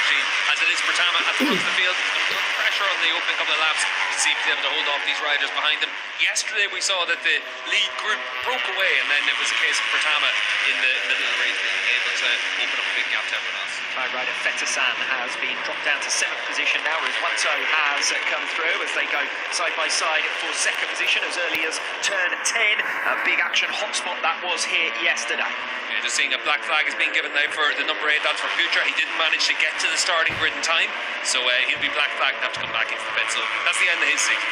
machine, as it is Pratama at the front of the field. Pressure on the opening couple of laps to see if he's able to hold off these riders behind him. Yesterday we saw that the lead group broke away, and then it was a case of Pratama in the middle of the race being able to open up a big gap to everyone else. Thai rider Fetasan has been dropped down to 7th position now, as Wanto has come through as they go side by side for 2nd position as early as turn 10. A big action hotspot that was here yesterday. Yeah, just seeing a black flag is being given now for the number 8, that's for Putra. He didn't manage to get to the starting grid in time, so he'll be black flagged and have to come back into the pit. So that's the end of his season.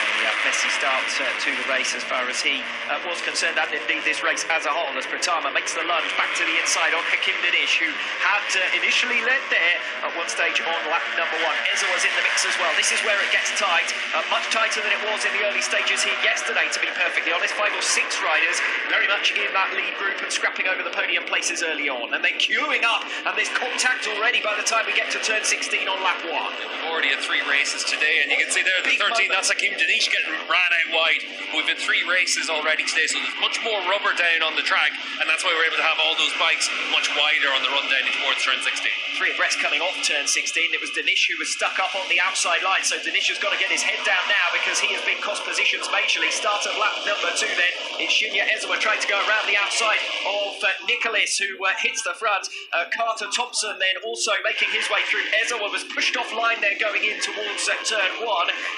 A messy start to the race as far as he was concerned, and indeed this race as a whole, as Pratama makes the lunge back to the inside on Hakim Danish, who had initially led there at one stage on lap number 1. Ezra was in the mix as well. This is where it gets tight, much tighter than it was in the early stages here yesterday, to be perfectly honest. 5 or 6 riders very much in that lead group and scrapping over the podium places early on, and they're queuing up, and there's contact already by the time we get to turn 16 on lap 1. We've already had 3 races today, and you can see there the 13, that's Hakim Danish getting ran out wide. We've had 3 races already today, so there's much more rubber down on the track, and that's why we're able to have all those bikes much wider on the run down towards turn 16. 3 abreast coming off turn 16. It was Danish who was stuck up on the outside line, so Danish has got to get his head down now because he has been cost positions majorly. Start of lap number 2 then. It's Shinja Ezra trying to go around the outside of Nicholas, who hits the front. Carter Thompson then also making his way through. Ezra was pushed offline there going in towards turn 1,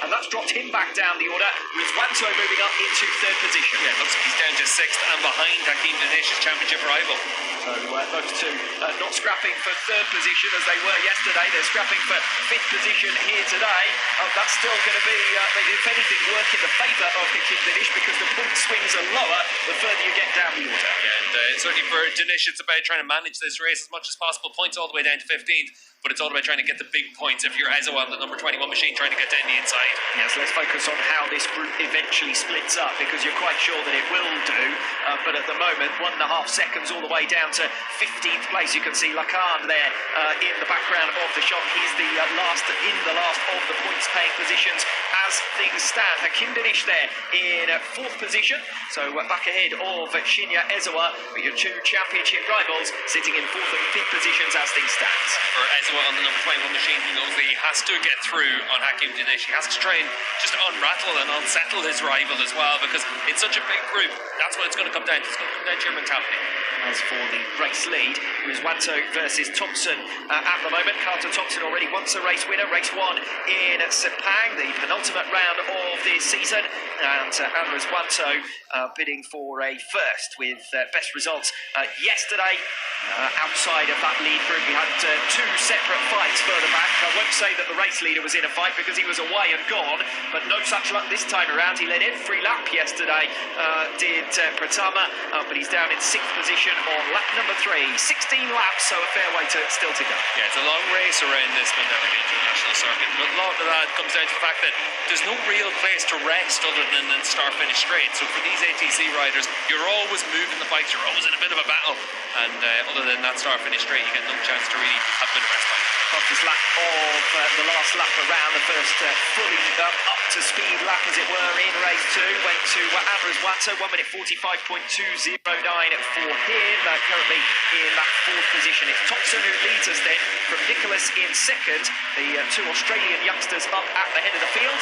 and that's dropped him back down the order, with Wanto moving up into 3rd position. Yeah, looks like he's down to 6th and behind Hakim Danish's championship rival. So those two not scrapping for 3rd position as they were yesterday. They're scrapping for 5th position here today. That's still going to be, if anything, work in the favour of Hakim Danish, because the point swings are lower the further you get down the order. Yeah, and certainly for Danish, it's about trying to manage this race as much as possible. Points all the way down to 15th, but it's all about trying to get the big points if you're Ezra on the number 21 machine trying to get down the inside. Yes, let's focus on how this group eventually splits up, because you're quite sure that it will do, but at the moment 1.5 seconds all the way down to 15th place. You can see Lacan there in the background of the shot. He's the last of the points paying positions as things stand. Hakim Danish there in 4th position, so back ahead of Shinya Ezra, with your 2 championship rivals sitting in 4th and 5th positions as things stand. For Ezra on the number 21 machine, he knows that he has to get through on Hakim Danish. He has to try and just unrattle and unsettle his rival as well, because it's such a big group. That's what it's going to come down to. It's going to come down to your mentality. As for the race lead, it was Wanto versus Thompson at the moment. Carter Thompson already once a race winner, race 1 in Sepang, the penultimate round of this season, and Andres Wanto bidding for a first with best results yesterday. Outside of that lead group, we had 2 separate fights further back. I won't say that the race leader was in a fight because he was away and gone, but no such luck this time around. He led every lap yesterday, did Pratama, but he's down in 6th position on lap number 3. 16 laps, so a fair way still to go. Yeah, it's a long race around this Mandalika International Circuit, but a lot of that comes down to the fact that there's no real place to rest other than start-finish straight. So for these ATC riders, you're always moving the bikes, you're always in a bit of a battle, and other than that start-finish straight, you get no chance to really have a bit of rest time. Fastest lap of the last lap around, the first fully up to speed lap, as it were, in race 2 went to Andres Wanto, 1 minute 45.209 for him. Currently in that 4th position. It's Thompson who leads us then, from Nicholas in 2nd. The 2 Australian youngsters up at the head of the field.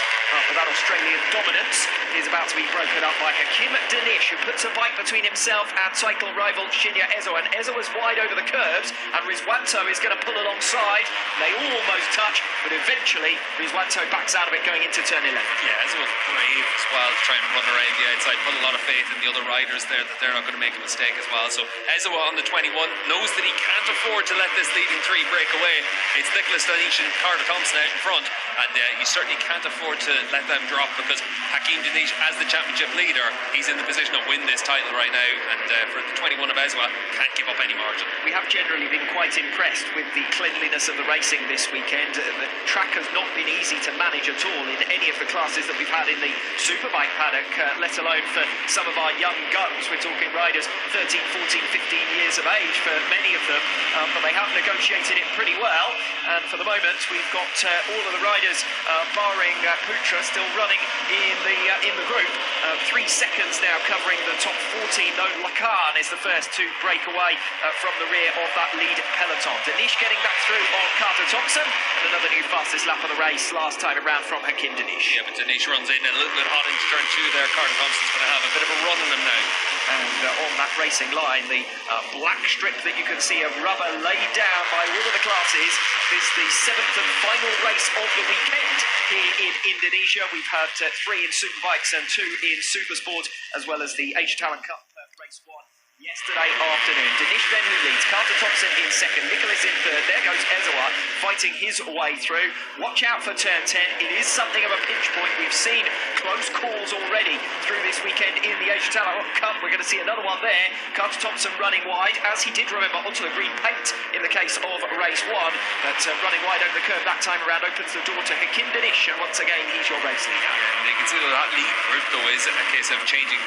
But that Australian dominance is about to be broken up by Hakim Danish, who puts a bike between himself and cycle rival Shinya Ezra. And Ezra was wide over the curbs, and Rizwanto is going to pull alongside. They almost touch, but eventually Rizwanto backs out of it going into turn 11. Yeah, Ezra was brave as well to try and run around the outside, put a lot of faith in the other riders there that they're not going to make a mistake as well. So Ezra on the 21 knows that he can't afford to let this leading 3 break away. It's Nicholas Danish and Carter Thompson out in front, and you certainly can't afford to let them drop, because Hakim Danish, as the championship leader, he's in the position to win this title right now, and for the 21 of Ezra, can't give up any margin. We have generally been quite impressed with the cleanliness of the racing this weekend. The track has not been easy to manage at all in any of the classes that we've had in the Superbike paddock, let alone for some of our young guns. We're talking riders 13, 14, 15 years of age for many of them, but they have negotiated it pretty well, and for the moment we've got all of the riders, barring Butra still running in the group. 3 seconds now covering the top 14. Though Lacan is the first to break away from the rear of that lead peloton. Danish getting back through on Carter Thompson, and another new fastest lap of the race last time around from Hakim Danish. Yeah, but Danish runs in a little bit hot into turn 2 there. Carter Thompson's going to have a bit of a run on them now. And on that racing line, the black strip that you can see of rubber laid down by all of the classes is the 7th and final race of the weekend here in Indonesia. We've had 3 in Superbikes and 2 in Supersport, as well as the Asia Talent Cup race 1 yesterday afternoon. Danish then who leads, Carter Thompson in second, Nicholas in third. There goes Ezawa fighting his way through. Watch out for turn 10. It is something of a pinch point. We've seen close calls already through this weekend in the Asia Talent Cup. We're going to see another one there. Carter Thompson running wide, as he did, remember, onto the green paint in the case of race 1. But running wide over the curve that time around opens the door to Hakim Danish, and once again he's your race leader. Yeah, and you can see that lead group though is a case of changing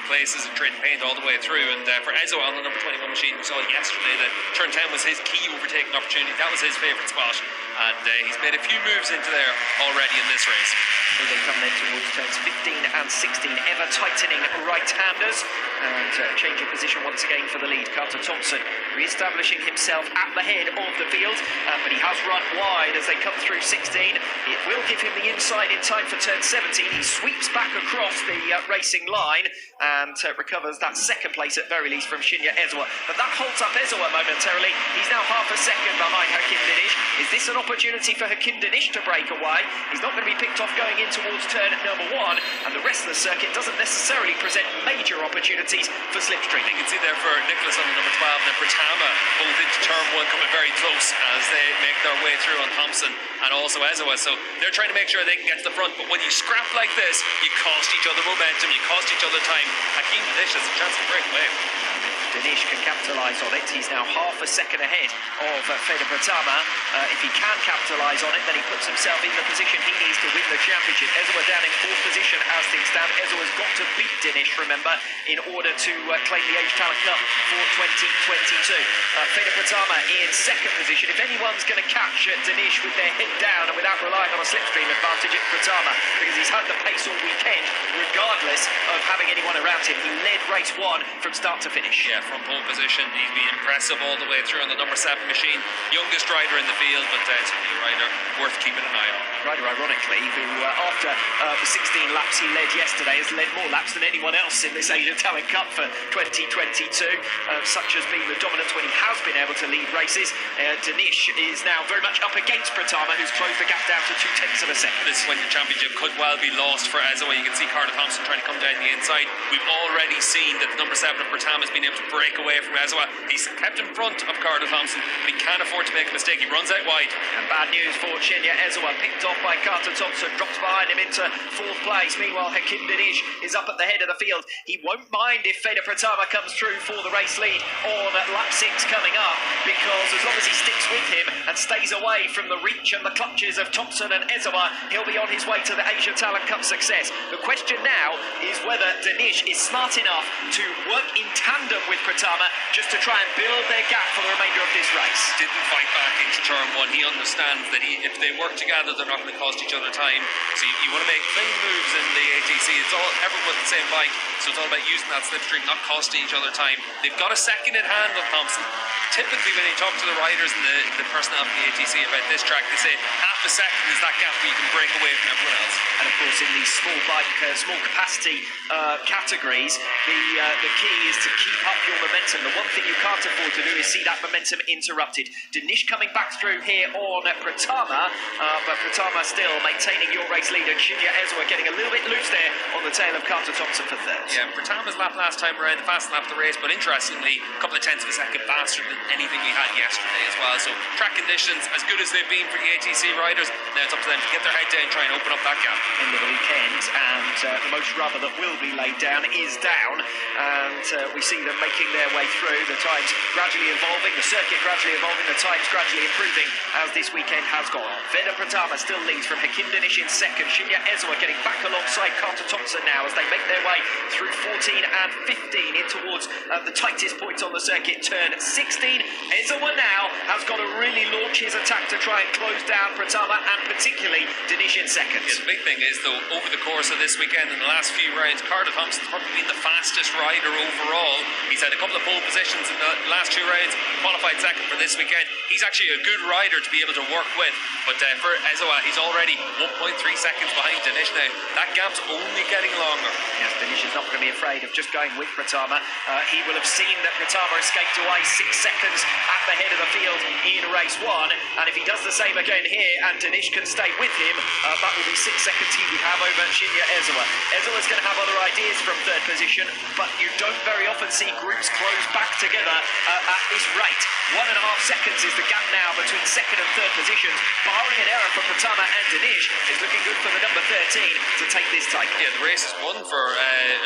places and trading paint all the way through. And for Ezo on the number 21 machine, we saw yesterday that turn 10 was his key overtaking opportunity. That was his favourite spot, and he's made a few moves into there already in this race. They come then towards turns 15 and 16, ever tightening right-handers, and changing position once again for the lead. Carter Thompson re-establishing himself at the head of the field, but he has run wide as they come through 16. It will give him the inside in time for turn 17. He sweeps back across the racing line and recovers that second place at very least from Shinya Ezawa. But that holds up Ezawa momentarily. He's now half a second behind Hakim Danish. Is this an opportunity for Hakim Danish to break away? He's not going to be picked off going in towards turn number 1, and the rest of the circuit doesn't necessarily present major opportunities for slipstream. You can see there for Nicholas on the number 12 and then Pratama both into turn 1 coming very close as they make their way through on Thompson and also Ezawa. So they're trying to make sure they can get to the front, but when you scrap like this, you cost each other momentum, you cost each other time. Hakim Danish has a chance to break away. Danish can capitalise on it. He's now half a second ahead of Veda Pratama. If he can capitalise on it, then he puts himself in the position he needs to win the championship. Ezawa down in 4th position as things stand. Ezawa's got to beat Danish, remember, in order to claim the Asia Talent Cup for 2022. Veda Pratama in 2nd position. If anyone's going to catch Danish with their head down and without relying on a slipstream advantage, it's Pratama, because he's had the pace all weekend, regardless of having anyone around him. He led race 1 from start to finish. Yeah, from pole position, he's been impressive all the way through on the number 7 machine. Youngest rider in the field, but certainly a rider worth keeping an eye on. Rider, ironically, who after the 16 laps he led yesterday has led more laps than anyone else in this Asia Talent Cup for 2022. Such has been the dominance when he has been able to lead races. Danish is now very much up against Pratama, who's closed the gap down to 0.2 seconds. This is when the championship could well be lost for Ezawa. You can see Carter Thompson trying to come down the inside. We've already seen that the number 7 of Pratama has been able to break away from Ezawa. He's kept in front of Carter Thompson, but he can't afford to make a mistake. He runs out wide. And bad news for Shinya Ezawa, picked off by Carter Thompson, drops behind him into 4th place. Meanwhile, Hakim Danish is up at the head of the field. He won't mind if Veda Pratama comes through for the race lead on lap 6 coming up, because as long as he sticks with him and stays away from the reach and the clutches of Thompson and Ezawa, he'll be on his way to the Asia Talent Cup success. The question now is whether Danish is smart enough to work in tandem with Pratama just to try and build their gap for the remainder of this race. Didn't fight back into turn 1. He understands that if they work together, they're not going to cost each other time. So you want to make clean moves in the ATC. It's all everyone with the same bike, so it's all about using that slipstream, not costing each other time. They've got a second in hand on Thompson. Typically, when you talk to the riders and the personnel from the ATC about this track, they say half a second is that gap where you can break away from everyone else. And of course, in these small bike, small capacity categories, the key is to keep up your momentum. The one thing you can't afford to do is see that momentum interrupted. Danish coming back through here on Pratama, but Pratama still maintaining your race lead, and Shinya Ezawa getting a little bit loose there on the tail of Carter Thompson for 3rd. Yeah, Pratama's lap last time around, the fastest lap of the race, but interestingly, a couple of tenths of a second faster than anything we had yesterday as well. So track conditions, as good as they've been for the ATC riders, now it's up to them to get their head down, try and open up that gap. End of the weekend, and the most rubber that will be laid down is down, and we see them making their way through. The times gradually evolving, the circuit gradually evolving, the times gradually improving as this weekend has gone on. Veda Pratama still leads from Hakim Danish in 2nd. Shinya Ezawa getting back alongside Carter Thompson now as they make their way through 14 and 15 in towards the tightest points on the circuit, turn 16. Ezawa now has got a really really launch his attack to try and close down Pratama and particularly Danish in second. Yeah, the big thing is, though, over the course of this weekend in the last few rounds, Carter Thompson's probably been the fastest rider overall. He's had a couple of pole positions in the last 2 rounds, qualified second for this weekend. He's actually a good rider to be able to work with, but for Ezoa, he's already 1.3 seconds behind Danish now. That gap's only getting longer. Yes, Danish is not going to be afraid of just going with Pratama. He will have seen that Pratama escaped away 6 seconds at the head of the field in race 1, and if he does the same again here and Danish can stay with him, that will be 6 seconds he would have over Shinya Ezoa. Ezoa's going to have other ideas from 3rd position, but you don't very often see groups close back together at this rate. 1.5 seconds is the gap now between 2nd and 3rd positions. Barring an error for Pratama and Danish, it's looking good for the number 13 to take this title. Yeah, the race is won for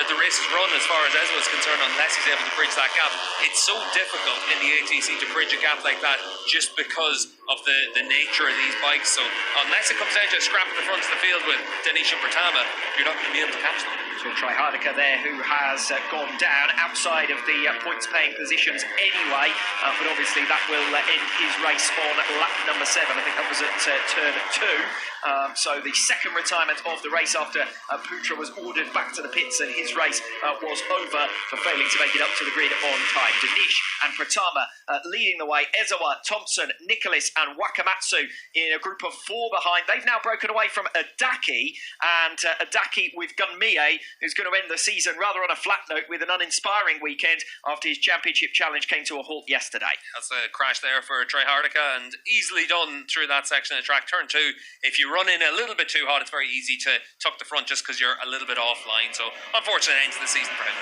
the race is run as far as Ezoa is concerned, unless he's able to bridge that gap. It's so difficult in the ATC to bridge a gap like that, just because of the nature of these bikes. So unless it comes down to a scrap at the front of the field with Danish and Pratama, you're not going to be able to catch them. So Tryhardika there, who has gone down outside of the points-paying positions anyway, but obviously that will end his race on lap number 7. I think that was at turn 2. So the second retirement of the race after Putra was ordered back to the pits and his race was over for failing to make it up to the grid on time. Danish and Pratama leading the way. Ezoa, Thompson, Nicholas and Wakamatsu in a group of 4 behind. They've now broken away from Adaki, and Adaki with Gunmie, who's going to end the season rather on a flat note with an uninspiring weekend after his championship challenge came to a halt yesterday. That's a crash there for Tryhardika, and easily done through that section of the track. Turn 2, if you run in a little bit too hot, it's very easy to tuck the front just because you're a little bit offline. So unfortunate end to the season for him.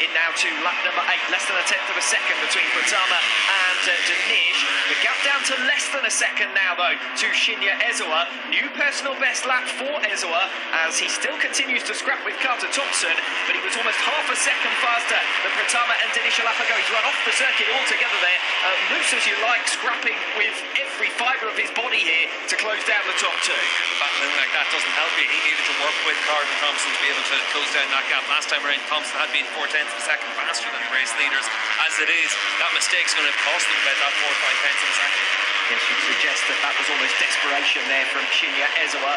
In now to lap number 8, less than a tenth of a second between Pratama and Danish. The gap down to less than a second now, though, to Shinya Ezoa. New personal best lap for Ezoa as he still continues to scrap with Carter Thompson, but he was almost half a second faster than Pratama and Danish a lap ago. He's run off the circuit altogether there, loose as you like, scrapping with every fibre of his body here to close down the top 2. Battling like that doesn't help you. He needed to work with Carter Thompson to be able to close down that gap. Last time around, Thompson had been 4/10 of a second faster than the race leaders. As it is, that mistake's going to cost them about that 4 or 5 tenths of a second. Yes, you'd suggest that was almost desperation there from Shinya Ezoa,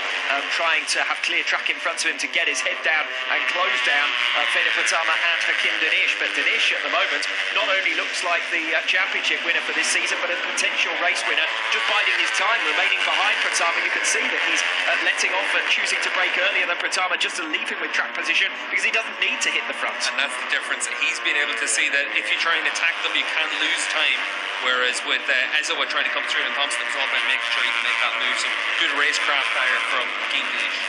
trying to have clear track in front of him to get his head down and close down Veda Pratama and Hakim Danish. But Danish at the moment not only looks like the championship winner for this season, but a potential race winner, just biding his time, remaining behind Pratama. You can see that he's letting off and choosing to brake earlier than Pratama just to leave him with track position because he doesn't need to hit the front. And that's the difference. He's been able to see that if you try and attack them, you can lose time. Whereas with Ezoa trying to come through and Thompson, it's all about making sure you can make that move. So good racecraft there from Hakim Danish.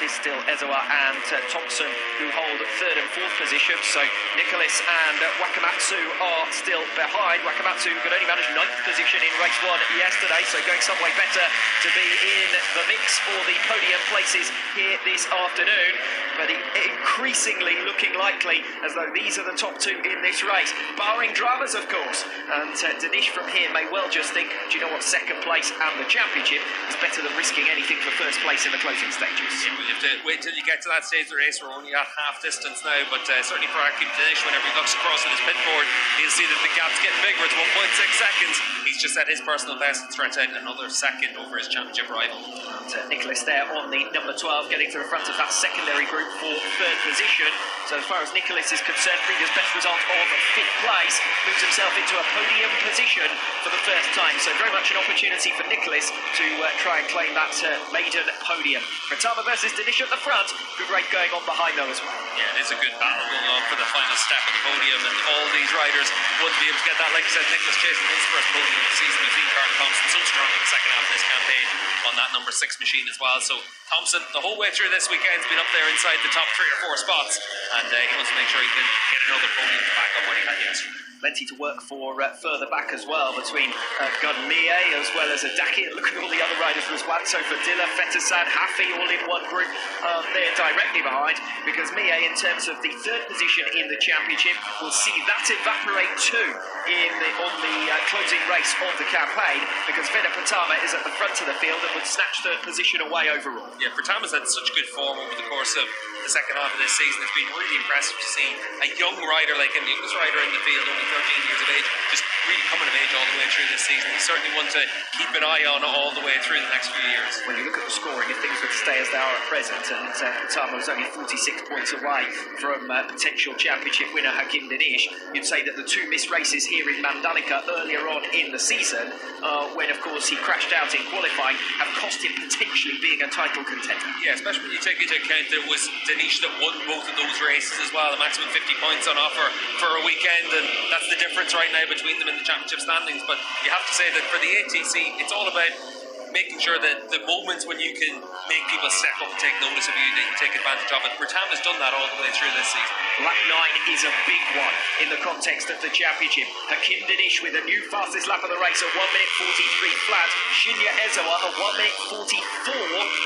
It is still Ezoa and Thompson who hold 3rd and 4th position. So Nicholas and Wakamatsu are still behind. Wakamatsu could only manage 9th position in race 1 yesterday, so going some way better to be in the mix for the podium places here this afternoon. But increasingly looking likely as though these are the top 2 in this race, barring dramas, of course. And Danish from here may well just think, do you know what, 2nd place and the championship is better than risking anything for 1st place in the closing stages. Yeah, you have to wait till you get to that stage of the race. We're only at half distance now, but certainly for Hakim Danish, whenever he looks across at his pit board, he'll see that the gap's getting bigger. It's 1.6 seconds. He's just at his personal best and stretched out another second over his championship rival. And Nicholas there on the number 12, getting to the front of that secondary group for 3rd position. So as far as Nicholas is concerned, previous best result of 5th place, moves himself into a podium position for the first time. So very much an opportunity for Nicholas to try and claim that maiden podium. Pratama versus Danish at the front. Good rate going on behind though as well. Yeah, it is a good battle going on for the final step of the podium, and all these riders would be able to get that. Like I said, Nicholas chasing his first podium of the season. We've seen Carter Thompson so strong in the second half of this campaign on that number 6 machine as well. So Thompson, the whole way through this weekend, has been up there inside the top 3 or 4 spots, and he wants to make sure he can get another podium to back up what he had yesterday. Plenty to work for further back as well between Gunmie as well as Adaki. Look at all the other riders as well. So Fadilla, Fetasan, Hafi all in one group. They're directly behind because Mie, in terms of the 3rd position in the championship, will see that evaporate too on the closing race of the campaign because Veda Pratama is at the front of the field and would snatch 3rd position away overall. Yeah, Pratama's had such good form over the course of the second half of this season. It's been really impressive to see a young rider like him, the youngest rider in the field, only 13 years of age, just really coming of age all the way through this season. He's certainly one to keep an eye on all the way through the next few years. When you look at the scoring, if things were to stay as they are at present, and Pratama was only 46 points away from potential championship winner Hakim Danish, you'd say that the two missed races here in Mandalika earlier on in the season, when of course he crashed out in qualifying, have cost him potentially being a title contender. Yeah, especially when you take into account that it was Danish that won both of those races as well, a maximum 50 points on offer for a weekend, and that's the difference right now between them in the championship standings. But you have to say that for the ATC, it's all about making sure that the moments when you can make people step up and take notice of you, that you take advantage of it. Pratama's done that all the way through this season. Lap 9 is a big one in the context of the championship. Hakim Danish with a new fastest lap of the race at 1 minute 43 flat. Shinya Ezawa at 1 minute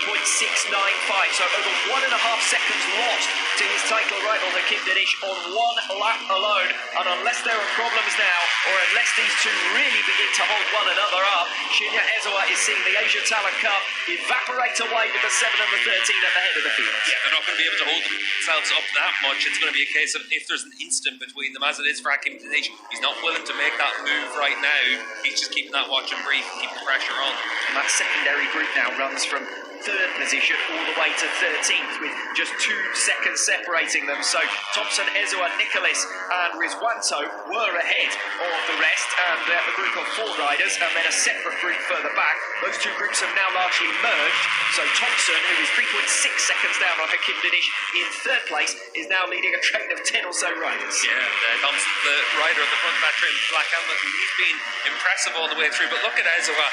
44.695. So over 1.5 seconds lost to his title rival Hakim Danish on one lap alone. And unless there are problems now, or unless these two really begin to hold one another up, Shinya Ezawa is seeing the Asia Talent Cup evaporate away with the 7 and the 13 at the head of the field. Yeah, they're not going to be able to hold themselves up that much. It's going to be a case of if there's an instant between them, as it is for Hakim Danish, he's not willing to make that move right now. He's just keeping that watch and brief and keeping the pressure on. And that secondary group now runs from 3rd position all the way to 13th with just 2 seconds separating them. So Thompson, Ezawa, Nicholas and Rizwanto were ahead of the rest, and a group of 4 riders, and then a separate group further back. Those 2 groups have now largely merged. So Thompson, who is 3.6 seconds down on Hakim Danish in 3rd place, is now leading a train of 10 or so riders. Yeah, and Thompson, the rider at the front of that train, Black Helmet, he's been impressive all the way through. But look at Ezawa,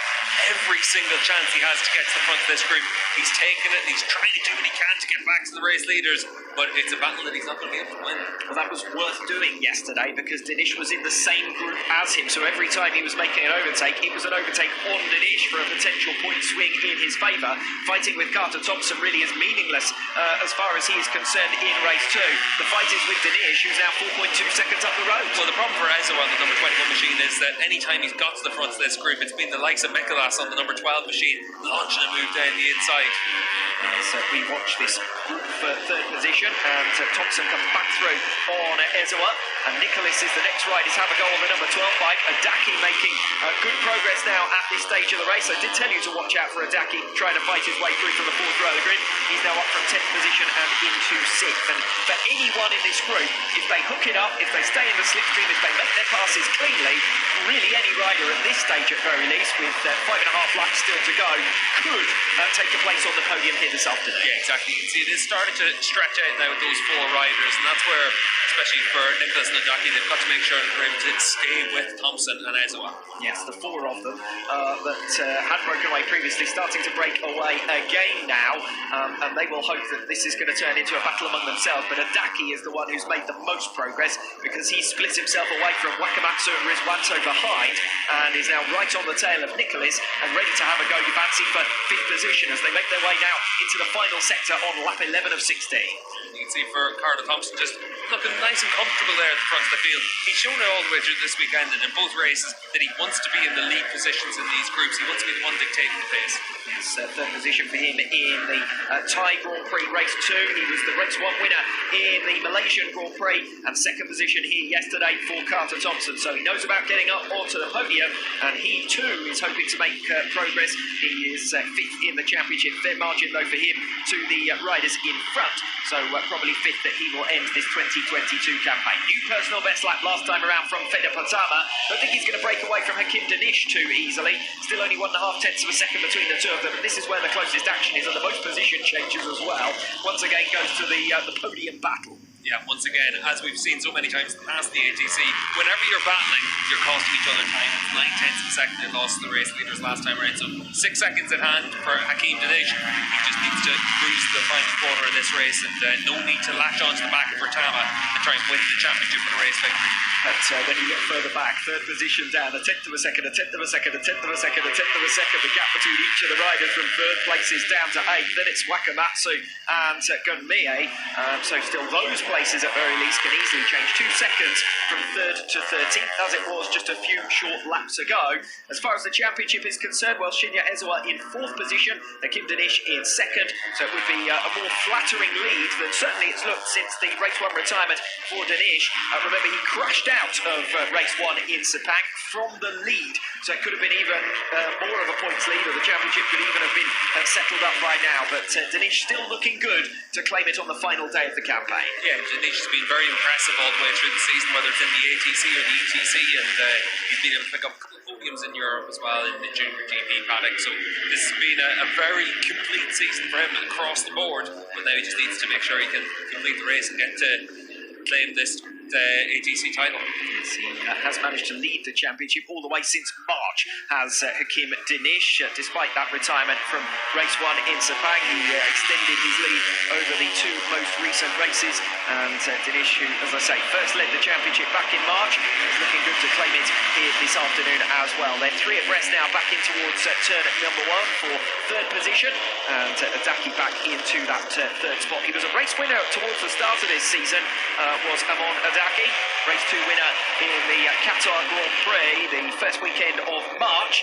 every single chance he has to get to the front of this group, he's taking it and he's trying to do what he can to get back to the race leaders, but it's a battle that he's not going to be able to win. Well, that was worth doing yesterday because Danish was in the same group as him, so every time he was making an overtake, it was an overtake on Danish for a potential point swing in his favour. Fighting with Carter Thompson really is meaningless as far as he is concerned in race 2. The fight is with Danish, who's now 4.2 seconds up the road. Well, the problem for Ezawa on the number 21 machine is that any time he's got to the front of this group, it's been the likes of Mikolas on the number 12 machine launching a move down the inside. As we watch this group for 3rd position, and Thompson comes back through on Ezawa, and Nicholas is the next rider to have a go on the number 12 bike. Adaki making good progress now at this stage of the race. I did tell you to watch out for Adaki trying to fight his way through from the 4th row of the grid. He's now up from 10th position and into 6th. And for anyone in this group, if they hook it up, if they stay in the slipstream, if they make their passes cleanly, really any rider at this stage at very least, with 5.5 laps still to go, could take a place on the podium here this afternoon. Yeah, exactly. You can see it is starting to stretch out now with those 4 riders, and that's where, especially for Nicholas and Adaki, they've got to make sure that they're able to stay with Thompson and Ezawa. Yes, the 4 of them that had broken away previously starting to break away again now, and they will hope that this is going to turn into a battle among themselves. But Adaki is the one who's made the most progress because he split himself away from Wakamatsu and Rizwanto behind and is now right on the tail of Nicholas and ready to have a go, you fancy, for 5th position as they make their way now into the final sector on lap 11 of 16. You can see for Carter Thompson just looking nice and comfortable there at the front of the field. He's shown it all the way through this weekend and in both races that he wants to be in the lead positions in these groups. He wants to be the one dictating the pace. Yes, 3rd position for him in the Thai Grand Prix race 2. He was the race 1 winner in the Malaysian Grand Prix, and 2nd position here yesterday for Carter Thompson. So he knows about getting up onto the podium, and he too is hoping to make progress. He is 5th in the championship. Fair margin though for him to the riders in front. So probably 5th that he will end this 2022 campaign. New personal best lap last time around from Veda Pratama. Don't think he's going to break away from Hakim Danish too easily. Still only 1.5 tenths of a second between the 2 of them. And this is where the closest action is, and the most position changes as well. Once again goes to the podium battle. Yeah, once again, as we've seen so many times in the past in the ATC, whenever you're battling, you're costing each other time. 9 tenths of a second they lost to the race leaders last time around, so 6 seconds at hand for Hakim Danish. He just needs to cruise to the final quarter of this race, and no need to latch onto the back of Pratama and try and win the championship with a race victory. But when you get further back, 3rd position down, a 10th of a second, a 10th of a second, a 10th of a second, a 10th of a second. The gap between each of the riders from 3rd place is down to 8th. Then it's Wakamatsu and Gunmie. So still those places at very least, can easily change 2 seconds from 3rd to 13th, as it was just a few short laps ago. As far as the championship is concerned, well, Shinya Ezawa in 4th position, Hakim Danish in 2nd, so it would be a more flattering lead than certainly it's looked since the Race 1 retirement for Danish. Remember, he crashed out of Race 1 in Sepang from the lead, so it could have been even more of a points lead, or the championship could even have been settled up by now. But Danish still looking good to claim it on the final day of the campaign. Yeah, Danish has been very impressive all the way through the season, whether it's in the ATC or the ETC, and he's been able to pick up a couple of podiums in Europe as well in the junior GP paddock. So this has been a very complete season for him across the board, but now he just needs to make sure he can complete the race and get to claim this ATC title. Yes, he has managed to lead the championship all the way since March, has Hakim Danish. Despite that retirement from Race 1 in Sepang, he extended his lead over the 2 most recent races. And Danish, who, as I say, first led the championship back in March, is looking good to claim it here this afternoon as well. They're 3 abreast now, back in towards turn number 1 for 3rd position, and Adaki back into that 3rd spot. He was a race winner towards the start of this season, was Amon Adaki, race 2 winner in the Qatar Grand Prix the first weekend of March.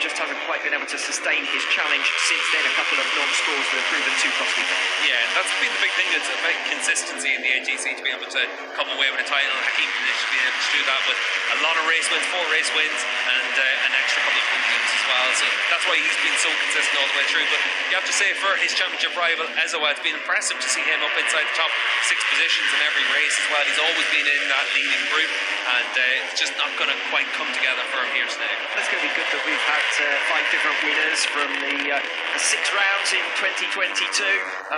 Just hasn't quite been able to sustain his challenge since then. A couple of non-scores that have proven too costly. Yeah, that's been the big thing. It's about consistency in the ATC to be able to come away with a title. Hakim Danish to be able to do that with a lot of race wins, 4 race wins, and an extra couple of podiums as well. So that's why he's been so consistent all the way through. But you have to say, for his championship rival Ezawa, it's been impressive to see him up inside the top 6 positions in every race as well. He's always been in that leading group, and it's just not going to quite come together for him here today. It's going to be good that we've had 5 different winners from the 6 rounds in 2022.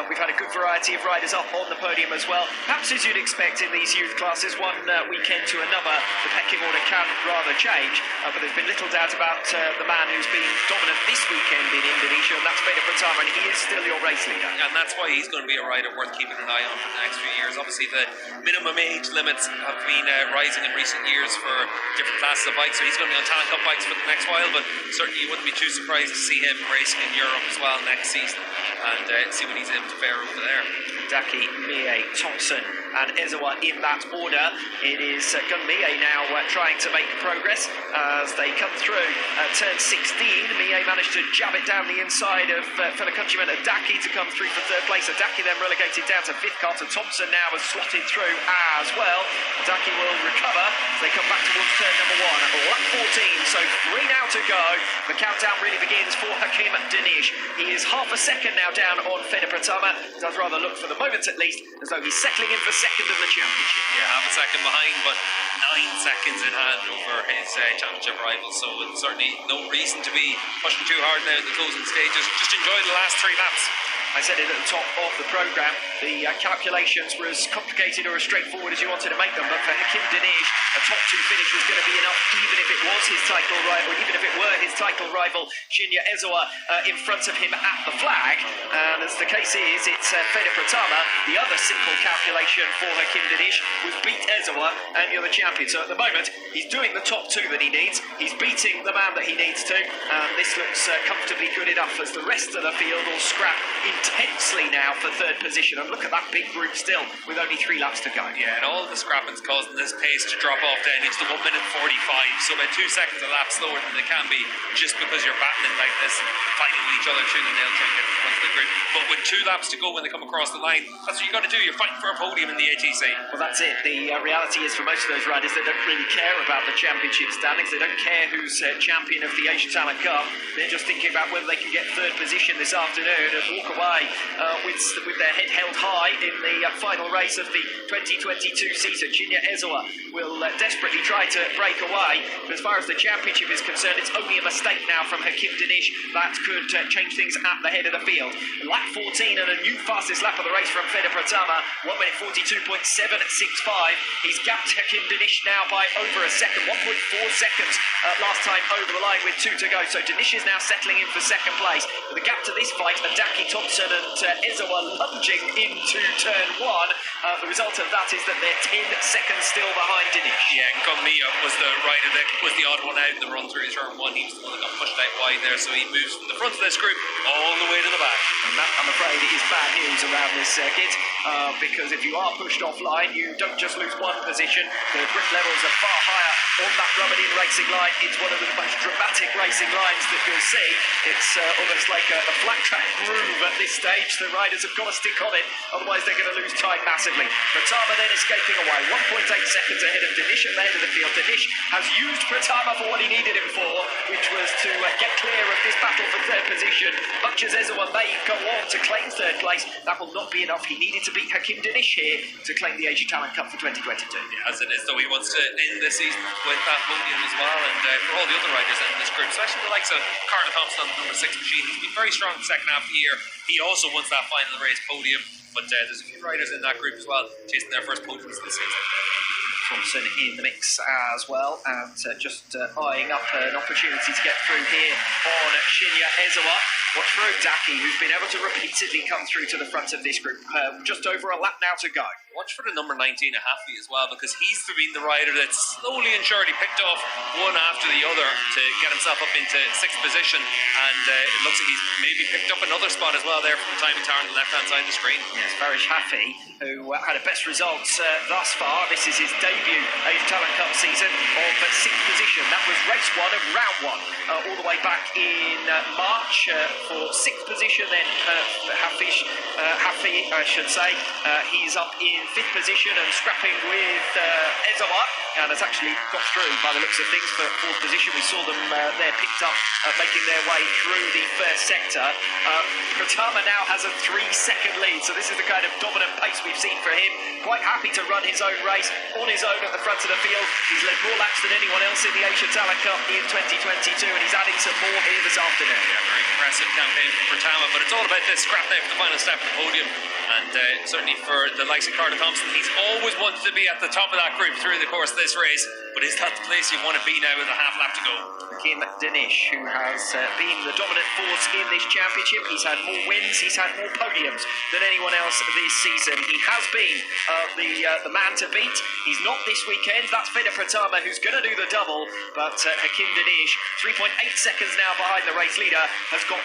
We've had a good variety of riders up on the podium as well. Perhaps as you'd expect in these youth classes, one weekend to another, the pecking order can rather change. But there's been little doubt about the man who's been dominant this weekend in Indonesia, and that's Veda Pratama, and he is still your race leader. And that's why he's going to be a rider worth keeping an eye on for the next few years. Obviously, the minimum age limits have been rising in recent years for different classes of bikes, so he's going to be on Talent Cup bikes for the next while, but certainly you wouldn't be too surprised to see him racing in Europe as well next season, and see what he's able to fare over there. Daki, Mie, Thompson and Ezawa in that order. It is Gunmie now trying to make progress as they come through turn 16. Mie managed to jab it down the inside of fellow countryman Adaki to come through for 3rd place. Adaki then relegated down to 5th. Carter Thompson now has slotted through as well. Adaki will recover as they come back towards turn number 1. Lap 14, so 3 now to go. The countdown really begins for Hakim Danish. He is half a second now down on Veda Pratama. Does rather look, for the moment at least, as though he's settling in for 2nd of the championship. Yeah, half a second behind, but 9 seconds in hand over his championship rival. So certainly no reason to be pushing too hard now in the closing stages. Just enjoy the last 3 laps. I said it at the top of the programme, the calculations were as complicated or as straightforward as you wanted to make them, but for Hakim Danish, a top 2 finish was going to be enough, even if it was his title rival, even if it were his title rival, Shinya Ezawa, in front of him at the flag. And as the case is, it's Veda Pratama. The other simple calculation for Hakim Danish was beat Ezawa, and you're the champion. So at the moment, he's doing the top 2 that he needs. He's beating the man that he needs to. This looks comfortably good enough as the rest of the field will scrap intensely now for 3rd position. And look at that big group still with only 3 laps to go. Yeah, and all the scrapping's causing this pace to drop off down into the 1 minute 45, so about 2 seconds a lap slower than they can be, just because you're battling like this and fighting with each other through the nail trying to get to the front of the group. But with 2 laps to go when they come across the line, that's what you got to do. You're fighting for a podium in the ATC. Well, that's it. The reality is, for most of those riders, they don't really care about the championship standings. They don't care who's champion of the Asian Talent Cup. They're just thinking about whether they can get 3rd position this afternoon and walk away with their head held high in the final race of the 2022 season. Shinya Ezawa will desperately try to break away, but as far as the championship is concerned, it's only a mistake now from Hakim Danish that could change things at the head of the field. Lap 14 and a new fastest lap of the race from Veda Pratama, 1 minute 42.765. He's gapped Hakim Danish now by over a second, 1.4 seconds last time over the line with 2 to go. So Danish is now settling in for 2nd place. But the gap to this fight, Adaki, Thompson and Ezawa lunging into turn 1. The result of that is that they're 10 seconds still behind Danish. Yeah, and Gunmia was the rider that was the odd one out in the run through turn 1. He was the one that got pushed out wide there, so he moves from the front of this group all the way to the back. And that, I'm afraid, is bad news around this circuit. because if you are pushed offline, you don't just lose one position. The grip levels are far higher on that rubbered-in racing line. It's one of the most dramatic racing lines that you'll see. It's almost like a flat track groove at this stage. The riders have got to stick on it, otherwise they're going to lose time massively. Pratama then escaping away, 1.8 seconds ahead of Danish at the head of the field. Danish has used Pratama for what he needed him for, which was to get clear of this battle for third position. Much as AWY-Made go on to claim third place, that will not be enough. He needed to beat Hakim Danish here to claim the Asia Talent Cup for 2022. Yeah, as it is, though, he wants to end the season with that podium as well, and for all the other riders in this group, especially the likes of Carter Thompson on the number 6 machine, he's been very strong the second half of the year. He also wants that final race podium, but there's a few riders in that group as well chasing their first podiums this season. Thompson in the mix as well, and just eyeing up an opportunity to get through here on Shinya Ezawa. Watch for Odaki, who's been able to repeatedly come through to the front of this group. Just over a lap now to go. Watch for the number 19, Ahafi, as well, because he's been the rider that's slowly and surely picked off one after the other to get himself up into 6th position, and it looks like he's maybe picked up another spot as well there from the timing tower on the left-hand side of the screen. Yes, Farish Hafi, who had the best results thus far. This is his debut Asia Talent Cup season of 6th position. That was race 1 of round 1, all the way back in March for 6th position. Then Hafi, I should say, he's up in 5th position and scrapping with Ezawa, and has actually got through by the looks of things for 4th position. We saw them there picked up, making their way through the first sector. Pratama now has a 3-second lead, so this is the kind of dominant pace we've seen for him. Quite happy to run his own race on his own at the front of the field. He's led more laps than anyone else in the Asia Talent Cup in 2022, and he's adding some more here this afternoon. Yeah, very impressive campaign for Pratama, but it's all about this scrap there for the final step of the podium, and certainly for the likes of Carter Thompson, he's always wanted to be at the top of that group through the course of this race, but is that the place you want to be now with a half lap to go? Hakim Danish, who has been the dominant force in this championship. He's had more wins, he's had more podiums than anyone else this season. He has been the man to beat. He's not this weekend. That's Veda Pratama, who's going to do the double, but Hakim Danish, 3.8 seconds now behind the race leader, has got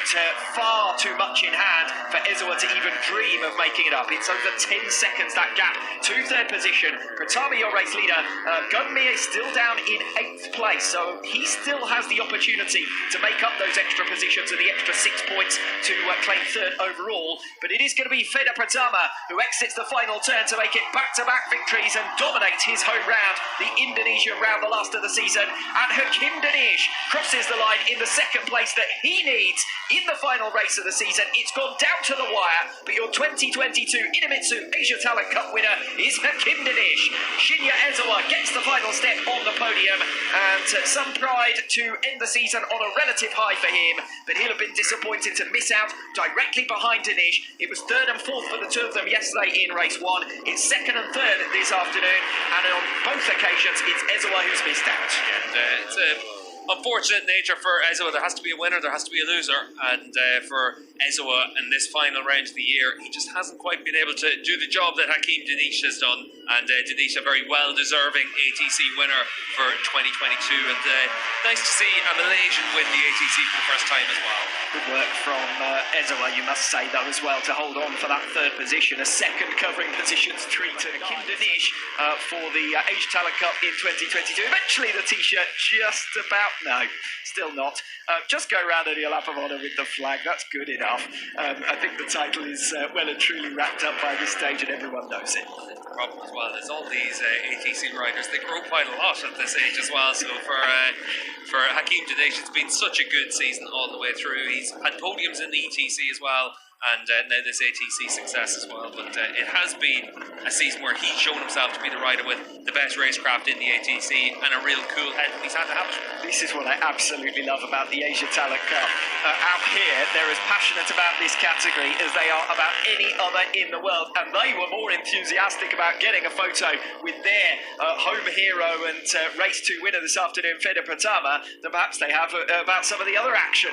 far too much in hand for Ezawa to even dream of making it up. It's over 10 seconds, that gap to third position. Pratama, your race leader. Gunmi is still down in 8th place, so he still has the opportunity to make up those extra positions and the extra 6 points to claim third overall. But it is going to be Veda Pratama who exits the final turn to make it back-to-back victories and dominates his home round, the Indonesian round, the last of the season. And Hakim Danish crosses the line in the 2nd place that he needs in the final race of the season. It's gone down to the wire, but your 2022 Idemitsu Asia Talent Cup winner is Hakim Danish. Shinya Ezawa gets the final step on the podium, and some pride to end the season on a relative high for him, but he'll have been disappointed to miss out directly behind Danish. It was 3rd and 4th for the two of them yesterday in race 1. It's 2nd and 3rd this afternoon, and on both occasions it's Ezawa who's missed out. And it's a unfortunate nature for Ezawa. There has to be a winner, there has to be a loser, and for Ezawa in this final round of the year, he just hasn't quite been able to do the job that Hakim Danish has done, and Danish a very well deserving ATC winner for 2022, and nice to see a Malaysian win the ATC for the first time as well. Good work from Ezawa, you must say, though, as well, to hold on for that 3rd position. A 2nd covering positions 3 to Hakim Danish for the Asia Talent Cup in 2022. Eventually the t-shirt just about, no, still not. Just go round any lap of honour with the flag, that's good enough. I think the title is well and truly wrapped up by this stage, and everyone knows it. The problem as well is all these ATC riders, they grow quite a lot at this age as well, so for Hakim Danish, it's been such a good season all the way through. He's had podiums in the ETC as well, and now this ATC success as well, but it has been a season where he's shown himself to be the rider with the best racecraft in the ATC and a real cool head when he's had to have it. This is what I absolutely love about the Asia Talent Cup. Out here, they're as passionate about this category as they are about any other in the world, and they were more enthusiastic about getting a photo with their home hero and race 2 winner this afternoon, Veda Pratama, than perhaps they have about some of the other action.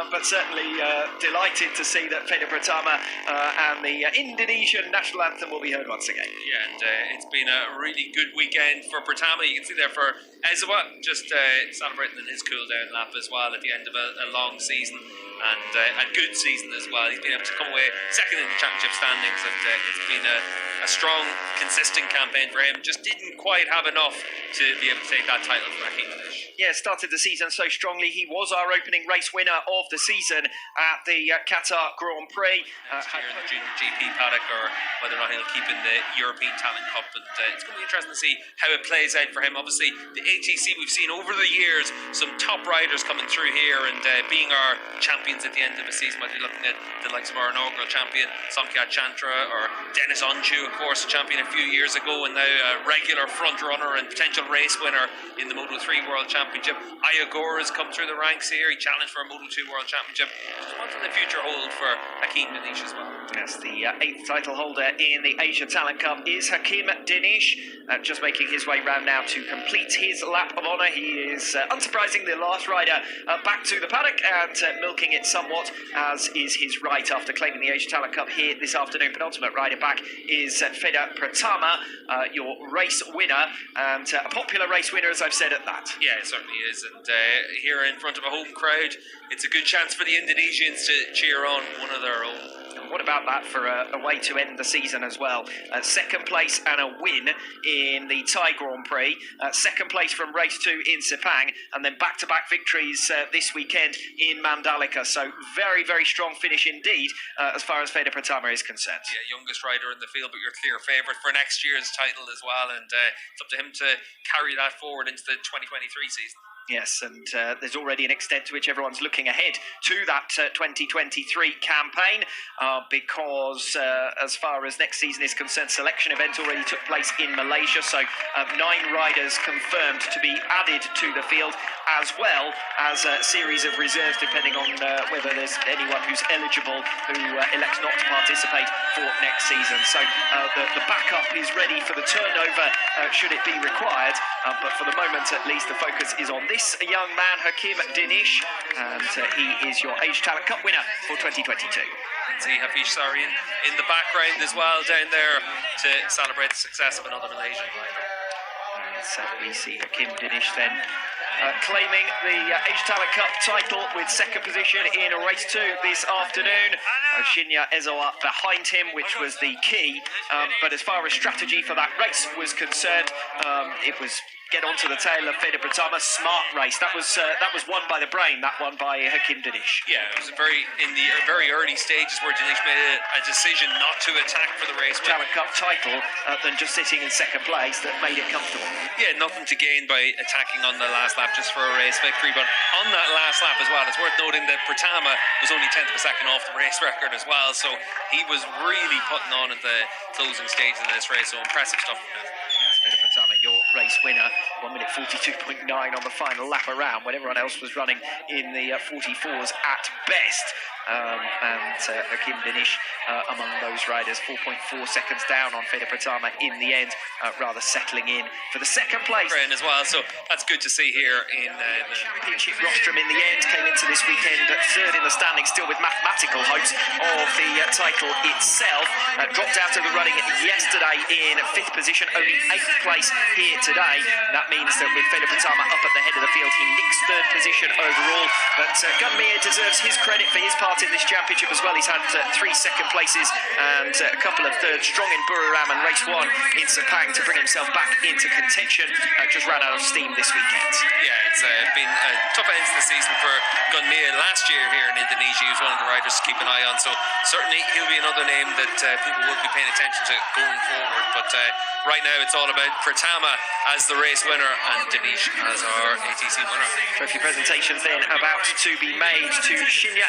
But certainly delighted to see that Veda Pratama and the Indonesian national anthem will be heard once again. Yeah, and it's been a really good weekend for Pratama. You can see there for Ezawa just celebrating in his cool down lap as well at the end of a long season. season, and a good season as well. He's been able to come away second in the championship standings, and it's been a strong, consistent campaign for him. Just didn't quite have enough to be able to take that title from Hakim Danish. Yeah, started the season so strongly. He was our opening race winner of the season at the Qatar Grand Prix. Here in the Junior GP paddock, or whether or not he'll keep in the European Talent Cup, and it's going to be interesting to see how it plays out for him. Obviously, the ATC, we've seen over the years some top riders coming through here, and being our champions at the end of the season, whether you're looking at the likes of our inaugural champion Somkiat Chantra, or Dennis Onju, of course, a champion a few years ago, and now a regular front runner and potential race winner in the Moto3 World Championship. Ayagor has come through the ranks here. He challenged for a Moto2 World Championship. What will the future hold for Hakim Danish as well? Yes, the 8th title holder in the Asia Talent Cup is Hakim Danish, just making his way round now to complete his lap of honour. He is, unsurprisingly, the last rider back to the paddock and milking it somewhat, as is his right after claiming the Asia Talent Cup here this afternoon. Penultimate rider back is Veda Pratama, your race winner, and a popular race winner, as I've said at that. Yeah, it certainly is, and here in front of a home crowd, it's a good chance for the Indonesians to cheer on one of their own. What about that for a way to end the season as well? Second place and a win in the Thai Grand Prix, second place from race 2 in Sepang, and then back-to-back victories this weekend in Mandalika. So very, very strong finish indeed as far as Veda Pratama is concerned. Yeah, youngest rider in the field, but your clear favourite for next year's title as well, and it's up to him to carry that forward into the 2023 season. Yes, and there's already an extent to which everyone's looking ahead to that 2023 campaign because as far as next season is concerned, selection event already took place in Malaysia, so 9 riders confirmed to be added to the field, as well as a series of reserves depending on whether there's anyone who's eligible who elects not to participate for next season. So the backup is ready for the turnover should it be required, but for the moment at least the focus is on this young man, Hakim Danish, and he is your Asia Talent Cup winner for 2022. See Hafiz Sari in the background as well down there to celebrate the success of another Malaysian rider. So we see Hakim Danish then claiming the Asia Talent Cup title with second position in race 2 this afternoon. Sehingga behind him, which was the key, but as far as strategy for that race was concerned, it was get onto the tail of Veda Pratama. Smart race. That was won by the brain. That one by Hakim Danish. Yeah, it was in the very early stages where Danish made a decision not to attack for the race. Talent Cup title than just sitting in second place that made it comfortable. Yeah, nothing to gain by attacking on the last lap just for a race victory, but on that last lap as well, it's worth noting that Pratama was only 10th of a second off the race record as well, so he was really putting on at the closing stage of this race, so impressive stuff from him. Veda Pratama, your race winner, 1 minute 42.9 on the final lap around when everyone else was running in the 44s at best. And Hakim Danish among those riders, 4.4 seconds down on Veda Pratama in the end, rather settling in for the second place. As well, so that's good to see here in the championship rostrum in the end. Came into this weekend third in the standing, still with mathematical hopes of the title itself. Dropped out of the running yesterday in 5th position, only 8th place here today. That means that with Veda Pratama up at the head of the field, he nicks 3rd position overall. But Gunmir deserves his credit for his part in this championship as well. He's had 3 second places and a couple of thirds, strong in Buriram and race 1 in Sepang to bring himself back into contention. Just ran out of steam this weekend. Yeah, it's been a tough end to the season for Gunmir last year here in Indonesia. He was one of the riders to keep an eye on, so certainly he'll be another name that people will be paying attention to going forward. But right now it's all about Pratama as the race winner and Danish as our ATC winner. Trophy presentations then about to be made to Sehingga.